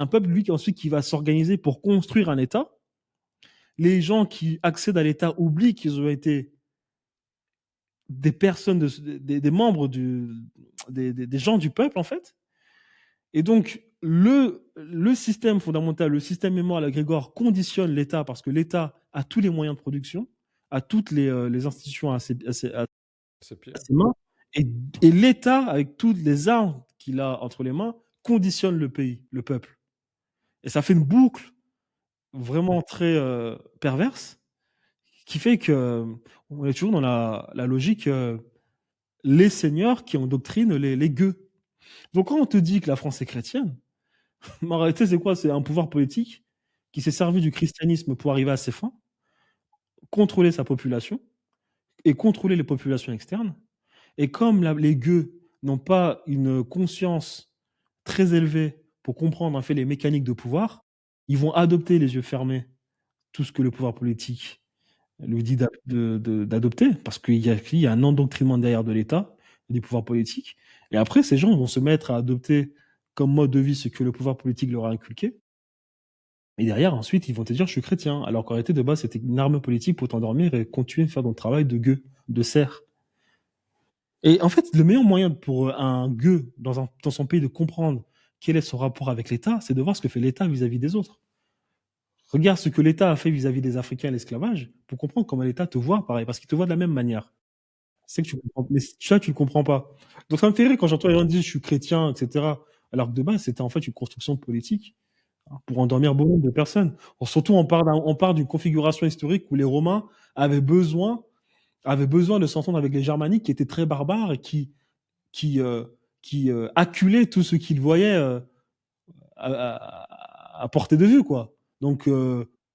Un peuple, lui, ensuite, qui va s'organiser pour construire un État. Les gens qui accèdent à l'État oublient qu'ils ont été des personnes, des membres des gens du peuple, en fait. Et donc, le système fondamental, le système mémoire agrégore conditionne l'État parce que l'État a tous les moyens de production, a toutes les institutions C'est à pire. ses mains, et, et l'État, avec toutes les armes qu'il a entre les mains, conditionne le pays, le peuple. Et ça fait une boucle vraiment très perverse qui fait que on est toujours dans la logique les seigneurs qui endoctrinent les gueux. Donc quand on te dit que la France est chrétienne, mais en réalité c'est quoi? C'est un pouvoir politique qui s'est servi du christianisme pour arriver à ses fins, contrôler sa population et contrôler les populations externes. Et comme les gueux n'ont pas une conscience très élevée pour comprendre en fait les mécaniques de pouvoir, ils vont adopter les yeux fermés tout ce que le pouvoir politique lui dit d'adopter, parce qu'il y a un endoctrinement derrière de l'État, des pouvoirs politiques. Et après, ces gens vont se mettre à adopter comme mode de vie ce que le pouvoir politique leur a inculqué. Et derrière, ensuite, ils vont te dire, je suis chrétien. Alors qu'en réalité, de base, c'était une arme politique pour t'endormir et continuer de faire ton travail de gueux, de cerf. Et en fait, le meilleur moyen pour un gueux dans son pays de comprendre quel est son rapport avec l'État, c'est de voir ce que fait l'État vis-à-vis des autres. Regarde ce que l'État a fait vis-à-vis des Africains et l'esclavage pour comprendre comment l'État te voit pareil, parce qu'il te voit de la même manière. C'est que tu comprends, mais ça, tu le comprends pas. Donc ça me fait rire quand j'entends les gens dire je suis chrétien, etc. Alors que de base, c'était en fait une construction politique pour endormir beaucoup de personnes. Surtout, on part d'une configuration historique où les Romains avaient besoin, avaient besoin de s'entendre avec les Germaniques qui étaient très barbares et qui, euh, qui acculaient tout ce qu'ils voyaient à portée de vue, quoi. Donc,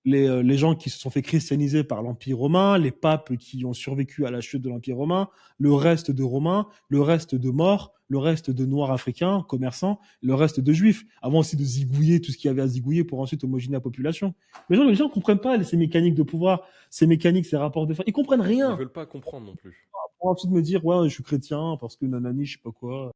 les gens qui se sont fait christianiser par l'Empire romain, les papes qui ont survécu à la chute de l'Empire romain, le reste de Romains, le reste de Morts, le reste de Noirs africains, commerçants, le reste de Juifs, avant aussi de zigouiller tout ce qu'il y avait à zigouiller pour ensuite homogénéiser la population. Les gens ne comprennent pas ces mécaniques de pouvoir, ces mécaniques, ces rapports de force. Ils comprennent Ils rien. veulent pas comprendre non plus. Pour ensuite me dire, ouais, je suis chrétien parce que nanani, je sais pas quoi.